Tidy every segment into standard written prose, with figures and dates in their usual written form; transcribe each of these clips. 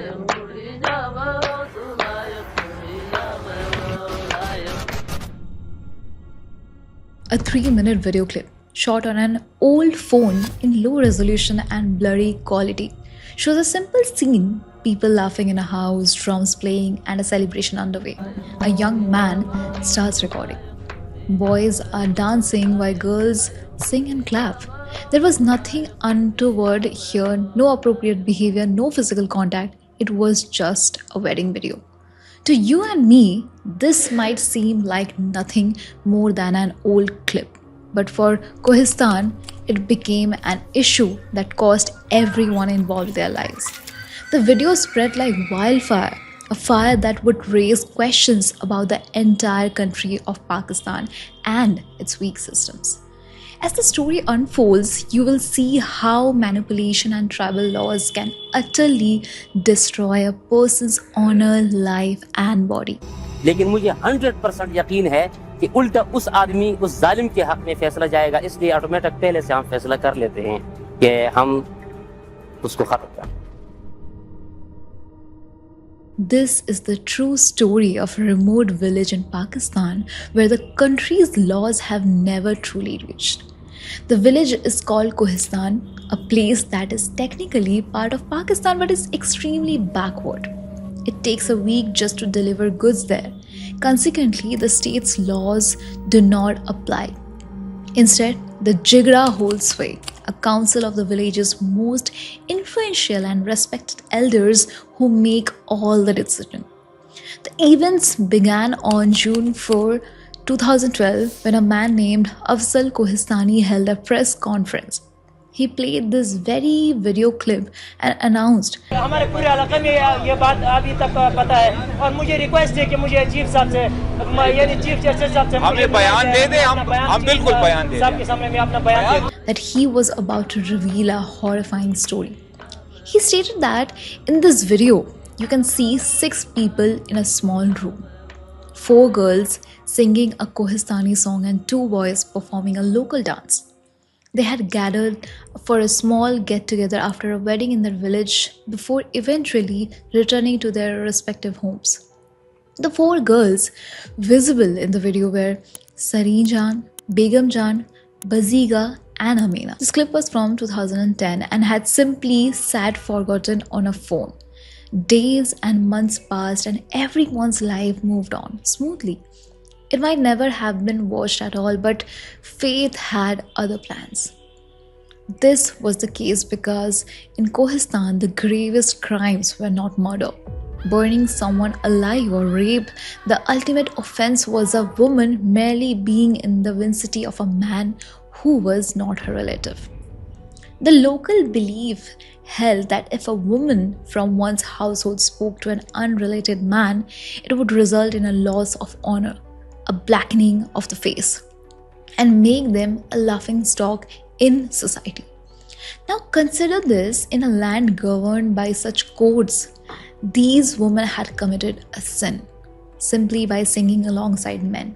A 3-minute video clip shot on an old phone in low resolution and blurry quality shows a simple scene: people laughing in a house, drums playing, and a celebration underway. A young man starts recording. Boys are dancing while girls sing and clap. There was nothing untoward here, no appropriate behavior, no physical contact. It was just a wedding video. To you and me, this might seem like nothing more than an old clip. But for Kohistan, it became an issue that cost everyone involved their lives. The video spread like wildfire, a fire that would raise questions about the entire country of Pakistan and its weak systems. As the story unfolds, you will see how manipulation and tribal laws can utterly destroy a person's honor, life, and body. लेकिन मुझे 100% यकीन है कि उल्टा उस आदमी, उस जालिम के हक में फैसला जाएगा, इसलिए ऑटोमेटिक पहले से हम फैसला कर लेते हैं कि हम उसको खत्म करें. This is the true story of a remote village in Pakistan where the country's laws have never truly reached. The village is called Kohistan, a place that is technically part of Pakistan but is extremely backward. It takes a week just to deliver goods there. Consequently, the state's laws do not apply. Instead, the jirga holds sway, a council of the village's most influential and respected elders who make all the decisions. The events began on June 4, 2012, when a man named Afzal Kohistani held a press conference. He played this very video clip and announced, हमारे पूरे इलाके में ये बात अभी तक पता है और मुझे रिक्वेस्ट है कि मुझे चीफ साहब से यानी चीफ जस्टिस साहब से हमने बयान दे दे हम बिल्कुल बयान दे साहब के सामने मैं अपना बयान दे that he was about to reveal a horrifying story. He stated that in this video, you can see 6 people in a small room. 4 girls singing a Kohistani song and 2 boys performing a local dance. They had gathered for a small get-together after a wedding in their village before eventually returning to their respective homes. The 4 girls visible in the video were Sareen Jan, Begum Jan, Baziga, and Amina. This clip was from 2010 and had simply sat forgotten on a phone. Days and months passed and everyone's life moved on smoothly. It might never have been watched at all, but fate had other plans. This was the case because in Kohistan, the gravest crimes were not murder, burning someone alive, or rape. The ultimate offense was a woman merely being in the vicinity of a man who was not her relative. The local belief held that if a woman from one's household spoke to an unrelated man, it would result in a loss of honor, a blackening of the face, and make them a laughingstock in society. Now consider this: in a land governed by such codes, these women had committed a sin simply by singing alongside men.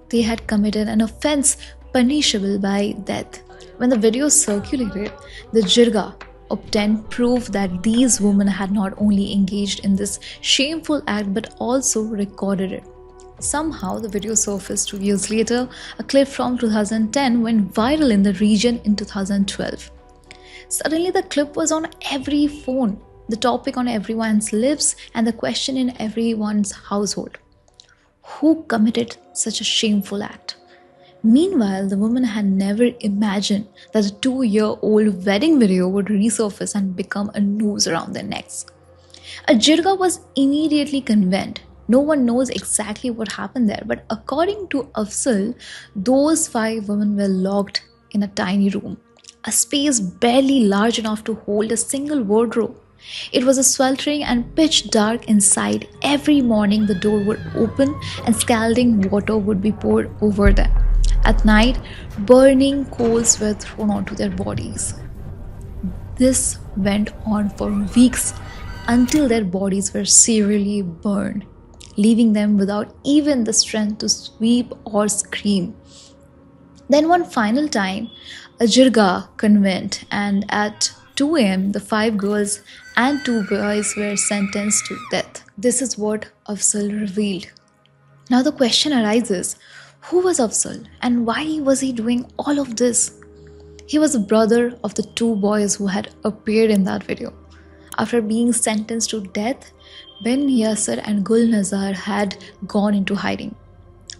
They had committed an offense punishable by death. When the video circulated, the jirga obtained proof that these women had not only engaged in this shameful act but also recorded it. Somehow, the video surfaced 2 years later. A clip from 2010 went viral in the region in 2012. Suddenly, the clip was on every phone, the topic on everyone's lips, and the question in everyone's household: who committed such a shameful act? Meanwhile, the woman had never imagined that a 2-year-old wedding video would resurface and become a noose around their necks. A jirga was immediately convened. No one knows exactly what happened there, but according to Afzal, those 5 women were locked in a tiny room, a space barely large enough to hold a single wardrobe. It was a sweltering and pitch dark inside. Every morning the door would open and scalding water would be poured over them. At night, burning coals were thrown onto their bodies. This went on for weeks until their bodies were severely burned, leaving them without even the strength to sweep or scream. Then one final time, a jirga convent, and at 2 a.m., the 5 girls and 2 boys were sentenced to death. This is what Afzal revealed. Now the question arises, who was Afzal and why was he doing all of this? He was the brother of the 2 boys who had appeared in that video. After being sentenced to death, Ben Yasser and Gul Nazar had gone into hiding.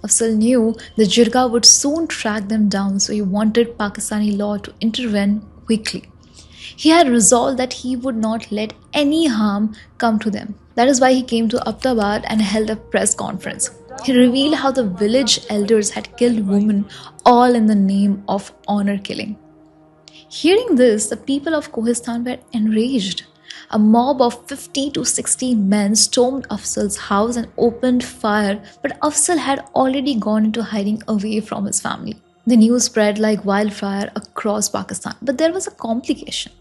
Afzal knew the jirga would soon track them down, so he wanted Pakistani law to intervene quickly. He had resolved that he would not let any harm come to them. That is why he came to Ahmedabad and held a press conference. He revealed how the village elders had killed women all in the name of honor killing. Hearing this, the people of Kohistan were enraged. A mob of 50 to 60 men stormed Afzal's house and opened fire, but Afzal had already gone into hiding away from his family. The news spread like wildfire across Pakistan, but there was a complication.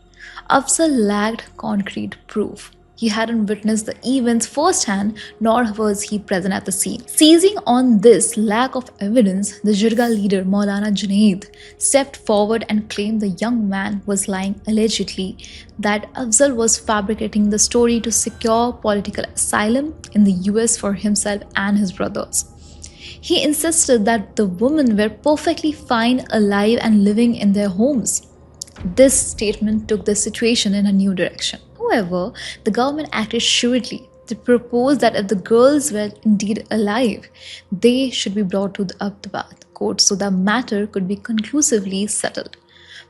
Afzal lacked concrete proof. He hadn't witnessed the events firsthand, nor was he present at the scene. Seizing on this lack of evidence, the jirga leader Maulana Junaid stepped forward and claimed the young man was lying, allegedly that Afzal was fabricating the story to secure political asylum in the US for himself and his brothers. He insisted that the women were perfectly fine, alive and living in their homes. This statement took the situation in a new direction. However, the government acted shrewdly. They proposed that if the girls were indeed alive, they should be brought to the Ahmedabad court so the matter could be conclusively settled.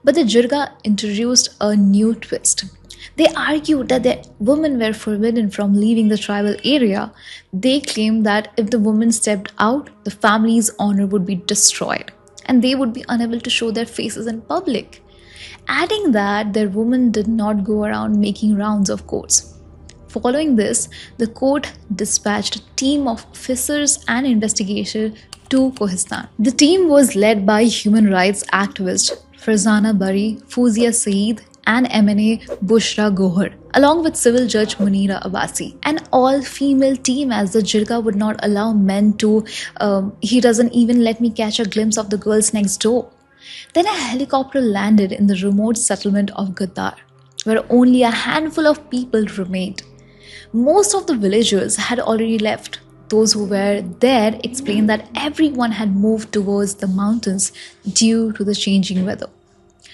But the jirga introduced a new twist. They argued that the women were forbidden from leaving the tribal area. They claimed that if the women stepped out, the family's honor would be destroyed and they would be unable to show their faces in public. Adding that their women did not go around making rounds of courts. Following this, the court dispatched a team of officers and investigators to Kohistan. The team was led by human rights activist Farzana Bari, Fouzia Saeed, and MNA Bushra Gohar, along with civil judge Munira Abbasi. An all-female team, as the jirga would not allow men to, he doesn't even let me catch a glimpse of the girls next door. Then a helicopter landed in the remote settlement of Gaddar, where only a handful of people remained. Most of the villagers had already left. Those who were there explained that everyone had moved towards the mountains due to the changing weather.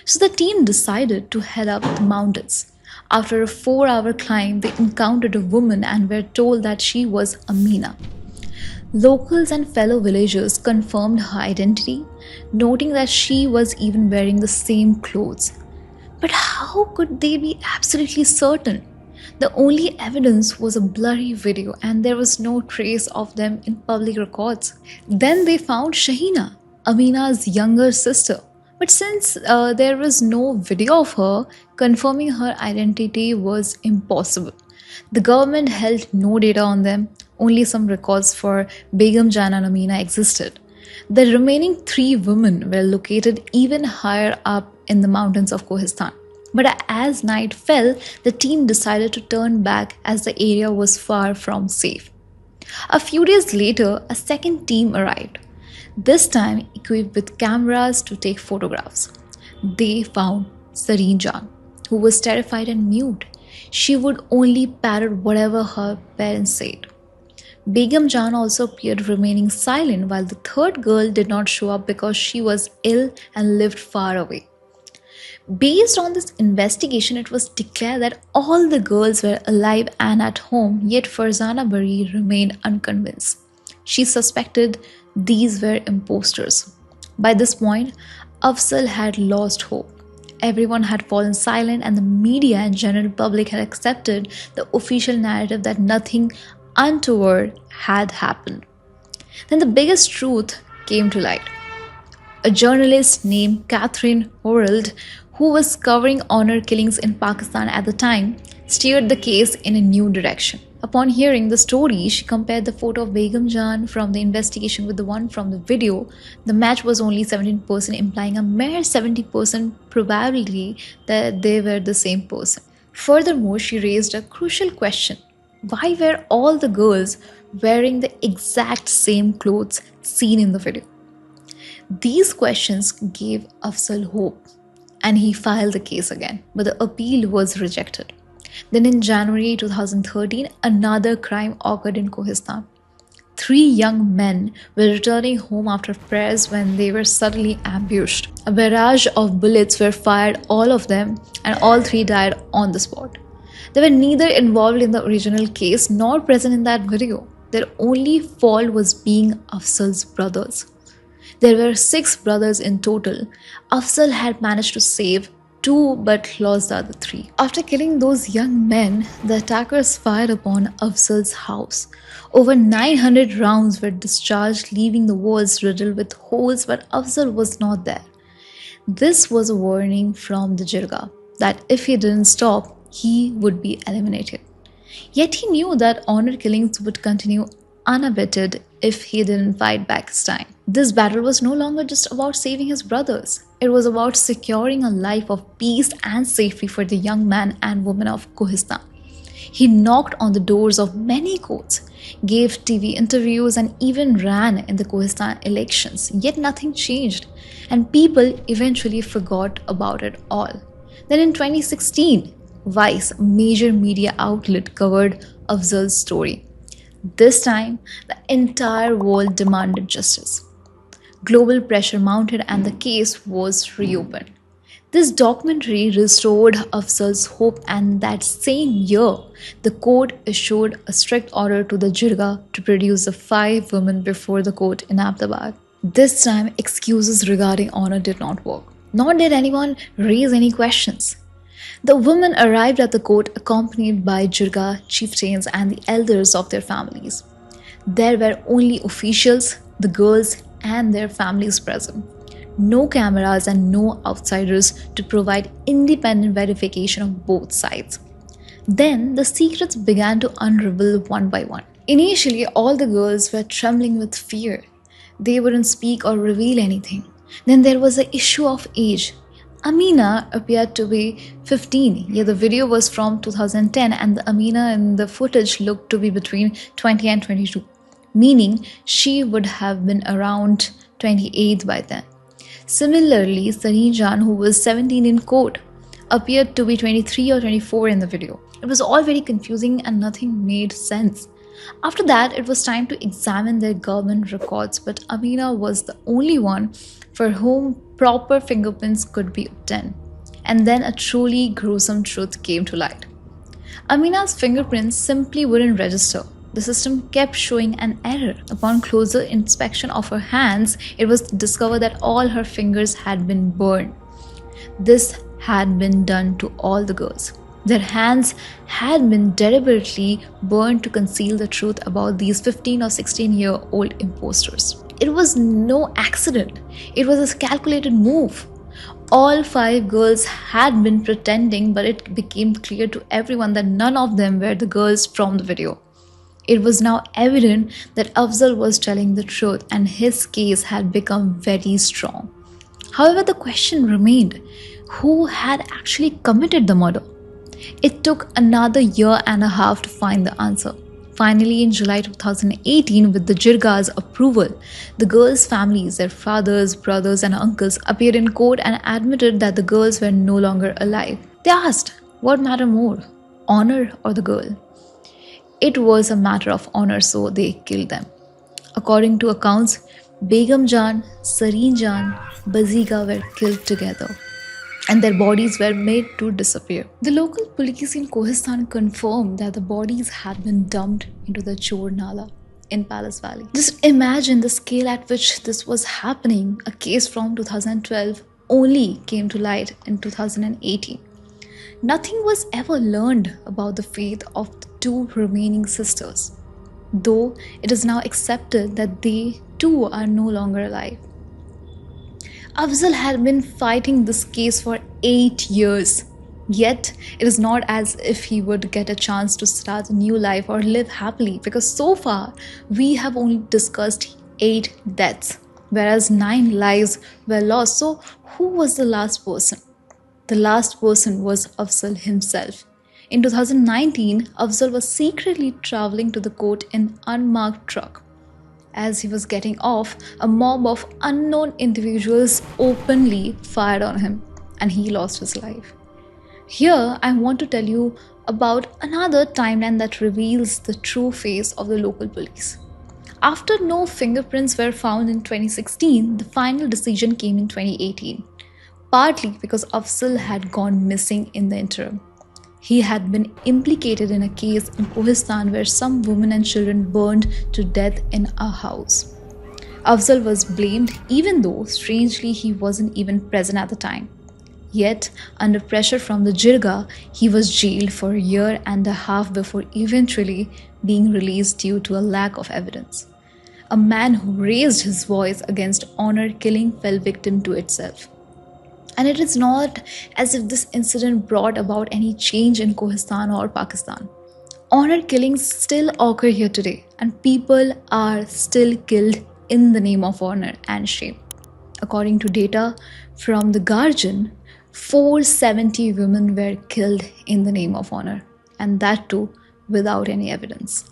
So the team decided to head up the mountains. After a 4-hour climb, they encountered a woman and were told that she was Amina. Locals and fellow villagers confirmed her identity, noting that she was even wearing the same clothes. But how could they be absolutely certain? The only evidence was a blurry video and there was no trace of them in public records. Then they found Shahina, Amina's younger sister. But since there was no video of her, confirming her identity was impossible. The government held no data on them. Only some records for Begum Jan and Amina existed. The remaining 3 women were located even higher up in the mountains of Kohistan. But as night fell, the team decided to turn back as the area was far from safe. A few days later, a second team arrived, this time equipped with cameras to take photographs. They found Sareen Jan, who was terrified and mute. She would only parrot whatever her parents said. Begum Jan also appeared, remaining silent, while the third girl did not show up because she was ill and lived far away. Based on this investigation, it was declared that all the girls were alive and at home, yet Farzana Bari remained unconvinced. She suspected these were imposters. By this point, Afzal had lost hope. Everyone had fallen silent and the media and general public had accepted the official narrative that nothing untoward had happened. Then the biggest truth came to light. A journalist named Catherine Horald, who was covering honor killings in Pakistan at the time, steered the case in a new direction. Upon hearing the story, she compared the photo of Begum Jan from the investigation with the one from the video. The match was only 17%, implying a mere 70% probability that they were the same person. Furthermore, she raised a crucial question. Why were all the girls wearing the exact same clothes seen in the video? These questions gave Afzal hope. and he filed the case again, but the appeal was rejected. Then in January 2013, another crime occurred in Kohistan. 3 young men were returning home after prayers when they were suddenly ambushed. A barrage of bullets were fired, all of them, and all 3 died on the spot. They were neither involved in the original case nor present in that video. Their only fault was being Afzal's brothers. There were 6 brothers in total. Afzal had managed to save 2 but lost the other 3. After killing those young men, the attackers fired upon Afzal's house. Over 900 rounds were discharged, leaving the walls riddled with holes, but Afzal was not there. This was a warning from the jirga that if he didn't stop, he would be eliminated. Yet he knew that honor killings would continue unabated if he didn't fight back his time. This battle was no longer just about saving his brothers. It was about securing a life of peace and safety for the young man and woman of Kohistan. He knocked on the doors of many courts, gave TV interviews, and even ran in the Kohistan elections. Yet nothing changed, and people eventually forgot about it all. Then in 2016, Vice, a major media outlet, covered Afzal's story. This time, the entire world demanded justice. Global pressure mounted and the case was reopened. This documentary restored Afzal's hope, and that same year, the court issued a strict order to the jirga to produce the 5 women before the court in Ahmedabad. This time, excuses regarding honor did not work, nor did anyone raise any questions. The women arrived at the court accompanied by jirga, chieftains, and the elders of their families. There were only officials, the girls, and their families present. No cameras and no outsiders to provide independent verification of both sides. Then the secrets began to unravel one by one. Initially, all the girls were trembling with fear. They wouldn't speak or reveal anything. Then there was the issue of age. Amina appeared to be 15, yet the video was from 2010 and the Amina in the footage looked to be between 20 and 22, meaning she would have been around 28 by then. Similarly, Sareen, who was 17 in court, appeared to be 23 or 24 in the video. It was all very confusing and nothing made sense. After that, it was time to examine their government records, but Amina was the only one for whom proper fingerprints could be obtained. And then a truly gruesome truth came to light. Amina's fingerprints simply wouldn't register. The system kept showing an error. Upon closer inspection of her hands, it was discovered that all her fingers had been burned. This had been done to all the girls. Their hands had been deliberately burned to conceal the truth about these 15 or 16-year-old imposters. It was no accident. It was a calculated move. All 5 girls had been pretending, but it became clear to everyone that none of them were the girls from the video. It was now evident that Afzal was telling the truth and his case had become very strong. However, the question remained, who had actually committed the murder? It took another year and a half to find the answer. Finally, in July 2018, with the jirga's approval, the girls' families, their fathers, brothers, and uncles appeared in court and admitted that the girls were no longer alive. They asked, what mattered more, honor or the girl? It was a matter of honor, so they killed them. According to accounts, Begum Jan, Sareen Jan, Baziga were killed together, and their bodies were made to disappear. The local police in Kohistan confirmed that the bodies had been dumped into the Chor Nala in Palace Valley. Just imagine the scale at which this was happening. A case from 2012 only came to light in 2018. Nothing was ever learned about the fate of the 2 remaining sisters, though it is now accepted that they too are no longer alive. Afzal had been fighting this case for 8 years, yet it is not as if he would get a chance to start a new life or live happily, because so far we have only discussed 8 deaths, whereas 9 lives were lost. So who was the last person? The last person was Afzal himself. In 2019, Afzal was secretly traveling to the court in unmarked truck. As he was getting off, a mob of unknown individuals openly fired on him. and he lost his life. Here, I want to tell you about another timeline that reveals the true face of the local police. After no fingerprints were found in 2016, the final decision came in 2018, partly because Afzal had gone missing in the interim. He had been implicated in a case in Kohistan where some women and children burned to death in a house. Afzal was blamed even though, strangely, he wasn't even present at the time. Yet, under pressure from the jirga, he was jailed for a year and a half before eventually being released due to a lack of evidence. A man who raised his voice against honor killing fell victim to itself. And it is not as if this incident brought about any change in Kohistan or Pakistan. Honor killings still occur here today, and people are still killed in the name of honor and shame. According to data from the Guardian, 470 women were killed in the name of honor, and that too without any evidence.